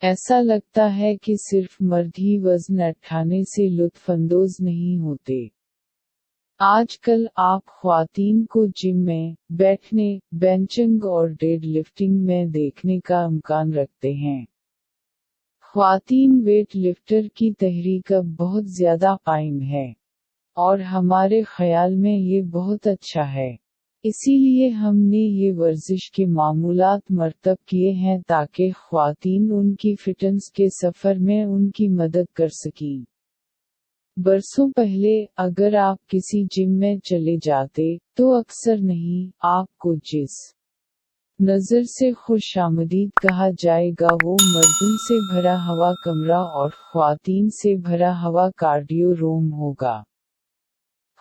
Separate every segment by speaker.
Speaker 1: ऐसा लगता है कि सिर्फ मर्द ही वजन उठाने से लुत्फानंदोज नहीं होते। आजकल आप ख्वातीन को जिम में बैठने, बेंचिंग और डेड लिफ्टिंग में देखने का इम्कान रखते हैं। ख्वातीन वेट लिफ्टर की तहरीक अब बहुत ज़्यादा कायम है, और हमारे ख्याल में ये बहुत अच्छा है। इसीलिए हमने ये वर्जिश के मामूलात मरतब किए हैं ताकि ख्वातीन उनकी फिटनेस के सफ़र में उनकी मदद कर सकें। बरसों पहले अगर आप किसी जिम में चले जाते तो अक्सर नहीं, आपको जिस नज़र से खुशामदीद कहा जाएगा वो मर्दों से भरा हुआ कमरा और ख्वातीन से भरा हुआ कार्डियो रूम होगा।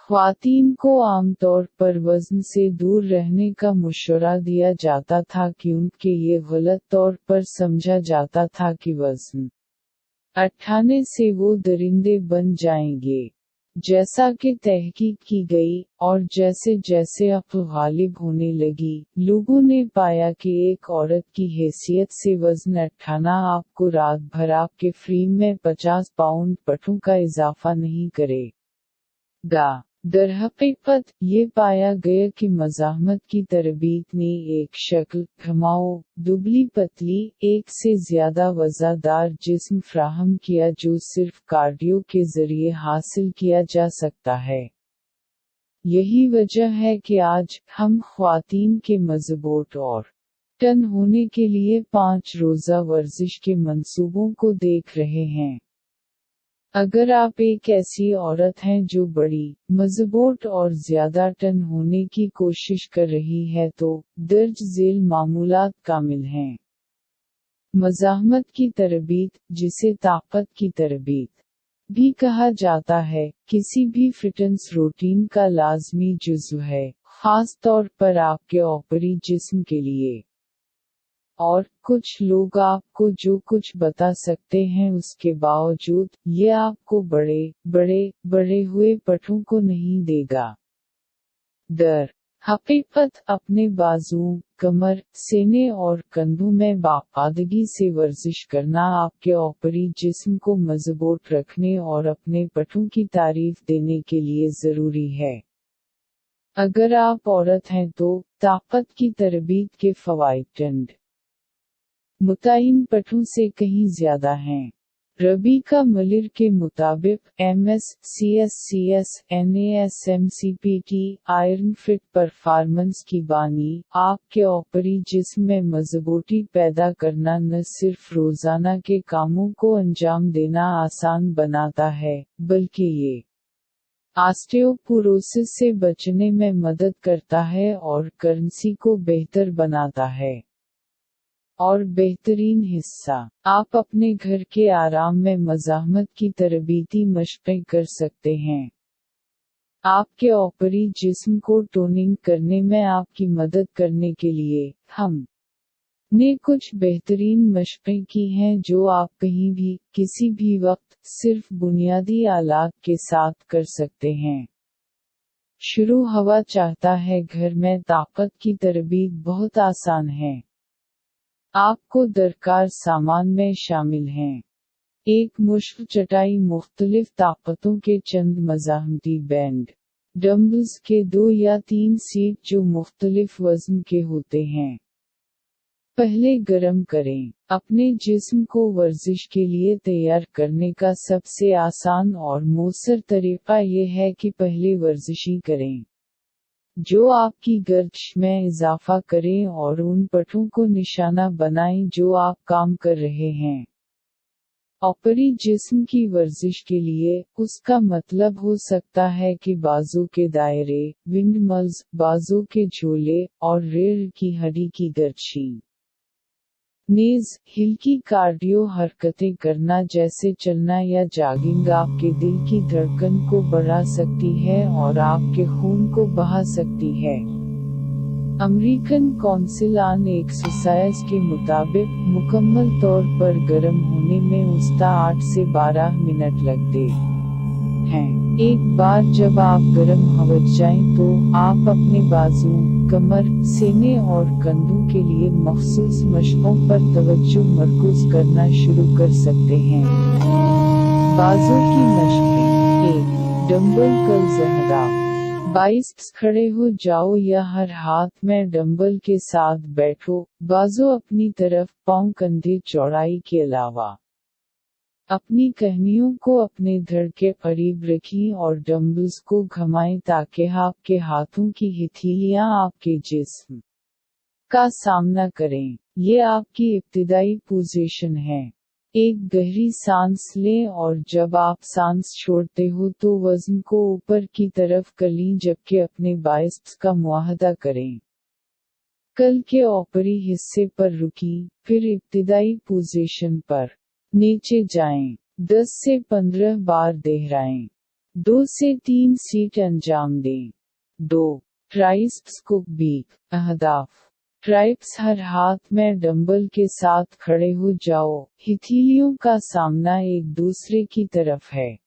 Speaker 1: ख्वातीन को आमतौर पर वज़न से दूर रहने का मशवरा दिया जाता था क्योंकि ये गलत तौर पर समझा जाता था कि वज़न उठाने से वो दरिंदे बन जाएंगे। जैसा कि तहकीक की गई, और जैसे जैसे अक्ल गालिब होने लगी, लोगों ने पाया कि एक औरत की हैसियत से वज़न उठाना आपको रात भर आपके फ्रेम में 50 पाउंड पट्टों का इजाफा नहीं करेगा। दरहकीकत ये पाया गया कि मज़ाहमत की तरबीत ने एक शक्ल, घुमाओ, दुबली पतली, एक से ज़्यादा वज़ादार जिस्म फ्राहम किया जो सिर्फ कार्डियो के ज़रिए हासिल किया जा सकता है। यही वजह है कि आज हम ख्वातीन के मज़बूत और टन होने के लिए 5 रोज़ा वर्जिश के मंसूबों को देख रहे हैं। अगर आप एक ऐसी औरत हैं जो बड़ी, मज़बूत और ज़्यादा टन होने की कोशिश कर रही है तो दर्ज झेल मामूलात कामिल हैं। मज़ाहमत की तरबीत, जिसे ताकत की तरबीत भी कहा जाता है, किसी भी फिटनेस रूटीन का लाज़मी जुज़्व है, ख़ास तौर पर आपके ऊपरी जिस्म के लिए। और कुछ लोग आपको जो कुछ बता सकते हैं उसके बावजूद, ये आपको बड़े हुए पट्टों को नहीं देगा। हकीकत अपने बाजुओं, कमर, सीने और कंधों में बाकायदगी से वर्जिश करना आपके ऊपरी जिस्म को मजबूत रखने और अपने पट्टों की तारीफ देने के लिए ज़रूरी है। अगर आप औरत हैं तो ताकत की तरबीत के फ़वाइद चंद मुतय्यन पट्टों से कहीं ज़्यादा हैं। रबीका मलिर के मुताबिक MS, CSCS, NASMCPT, iron fit performance की बानी, आपके ऊपरी जिस्म में मजबूती पैदा करना न सिर्फ रोज़ाना के कामों को अंजाम देना आसान बनाता है, बल्कि ये ऑस्टियोपोरोसिस से बचने में मदद करता है और करेंसी को बेहतर बनाता है। और बेहतरीन हिस्सा, आप अपने घर के आराम में मज़ाहमत की तरबीती मशक़ें कर सकते हैं। आपके ऊपरी जिस्म को टोनिंग करने में आपकी मदद करने के लिए, हमने कुछ बेहतरीन मशक़ें की हैं जो आप कहीं भी, किसी भी वक्त, सिर्फ बुनियादी आलात के साथ कर सकते हैं। शुरू हवा चाहता है घर में ताकत की तरबीत बहुत आसान है। आपको दरकार सामान में शामिल हैं। एक मुश्क चटाई, मुख्तलिफ ताकतों के चंद मज़ाहमती बैंड, डंबल्स के 2 या 3 सेट जो मुख्तलिफ वज़न के होते हैं। पहले गरम करें। अपने जिस्म को वर्जिश के लिए तैयार करने का सबसे आसान और मौसर तरीक़ा ये है कि पहले वर्जिश करें जो आपकी गर्दिश में इजाफा करें और उन पट्टों को निशाना बनाएं जो आप काम कर रहे हैं। ऊपरी जिस्म की वर्जिश के लिए, उसका मतलब हो सकता है कि बाजू के दायरे, विंडमल्स, बाजू के झोले, और रीढ़ की हड्डी की गर्दशी। नेज़, हल्की कार्डियो हरकतें करना जैसे चलना या जॉगिंग आपके दिल की धड़कन को बढ़ा सकती है और आपके खून को बहा सकती है। अमेरिकन काउंसिल ऑन एक्सरसाइज के मुताबिक, मुकम्मल तौर पर गर्म होने में औसतन 8 से 12 मिनट लगते हैं। एक बार जब आप गर्म हो जाएं तो आप अपने बाजुओं, कमर, सीने और कंधों के लिए मखसूस मशकों पर तवज्जो मरकूज करना शुरू कर सकते हैं। बाजू की मशकें। 1. डंबल कर्ल्स अहदाफ। बाइसेप्स खड़े हो जाओ या हर हाथ में डंबल के साथ बैठो, बाजू अपनी तरफ, पांव कंधे चौड़ाई के अलावा। अपनी कहनियों को अपने धड़ के करीब रखें और डंबल्स को घुमाएं ताकि आपके हाथों की हथेलियां आपके जिस्म का सामना करें। ये आपकी इब्तिदाई पोजीशन है। एक गहरी सांस लें और जब आप सांस छोड़ते हो तो वजन को ऊपर की तरफ कर लें जबकि अपने बाइसेप्स का मुआहदा करें। कल के ऊपरी हिस्से पर रुकें, फिर इब्तिदाई पोजीशन पर नीचे जाएं। 10 से 15 बार दोहराएं। 2 से 3 सेट अंजाम दें। 2. ट्राइसेप्स को बीक अहदाफ। ट्राइप्स हर हाथ में डंबल के साथ खड़े हो जाओ, हथेलियों का सामना एक दूसरे की तरफ है।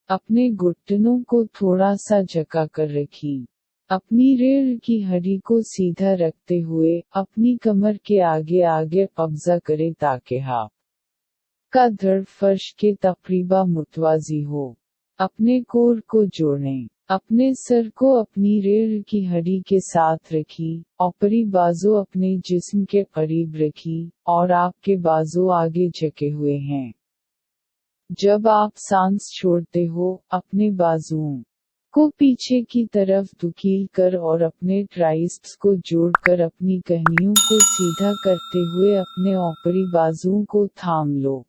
Speaker 1: अपने घुटनों को थोड़ा सा झुका कर रखें। अपनी रीढ़ की हड्डी को सीधा रखते हुए अपनी कमर के आगे आगे कब्जा करें ताकि आप का धड़ फर्श के तकरीबा मुतवाज़ी हो। अपने कोर को जोड़ें। अपने सर को अपनी रीढ़ की हड्डी के साथ रखें, ऊपरी बाजू अपने जिस्म के करीब रखें, और आपके बाजू आगे झुके हुए हैं। जब आप सांस छोड़ते हो, अपने बाजुओं को पीछे की तरफ धकेल कर और अपने ट्राइसेप्स को जोड़कर अपनी कहनियों को सीधा करते हुए अपने ऊपरी बाजुओं को थाम लो।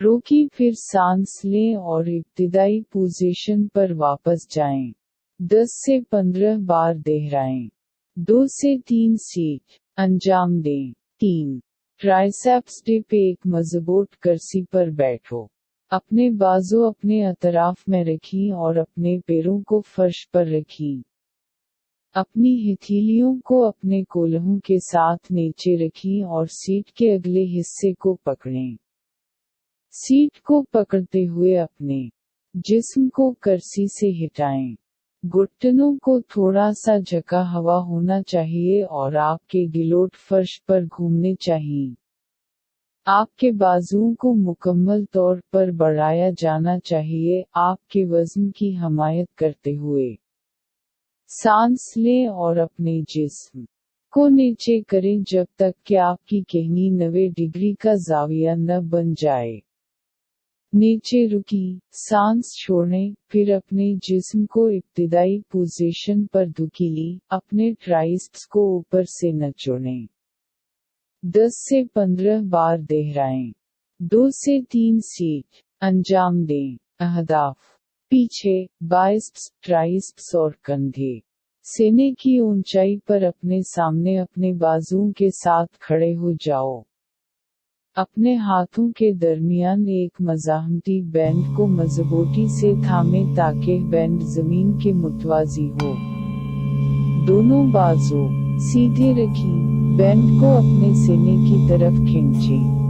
Speaker 1: रोकी, फिर सांस लें और इब्तिदाई पोजीशन पर वापस जाएं। 10 से 15 बार दोहराएं। 2 से 3 सेट अंजाम दें। 3. Triceps dip. एक मजबूत कुर्सी पर बैठो। अपने बाजू अपने अतराफ में रखें और अपने पैरों को फर्श पर रखें। अपनी हथेलियों को अपने कोल्हों के साथ नीचे रखें और सीट के अगले हिस्से को पकड़ें। सीट को पकड़ते हुए अपने जिस्म को कुर्सी से हटाएं। घुटनों को थोड़ा सा झुका हुआ होना चाहिए और आपके गिलोट फर्श पर घूमने चाहिए। आपके बाजुओं को मुकम्मल तौर पर बढ़ाया जाना चाहिए, आपके वजन की हिमायत करते हुए। सांस लें और अपने जिस्म को नीचे करें जब तक कि आपकी कहनी 90 डिग्री का जाविया न बन जाए। नीचे रुकी, सांस छोड़ें, फिर अपने जिस्म को इब्तिदाई पोजीशन पर धकेलें, अपने ट्राइसेप्स को ऊपर से न छोड़ें। 10 से 15 बार दोहराएं। 2 से 3 सेट अंजाम दें। अहदाफ। पीछे, बाइसेप्स, ट्राइसेप्स और कंधे। सीने की ऊंचाई पर अपने सामने अपने बाजुओं के साथ खड़े हो जाओ। अपने हाथों के दरमियान एक मज़ाहमती बैंड को मजबूती से थामें ताकि बैंड ज़मीन के मुतवाज़ी हो। दोनों बाजू सीधे रखें, बैंड को अपने सीने की तरफ खींचें।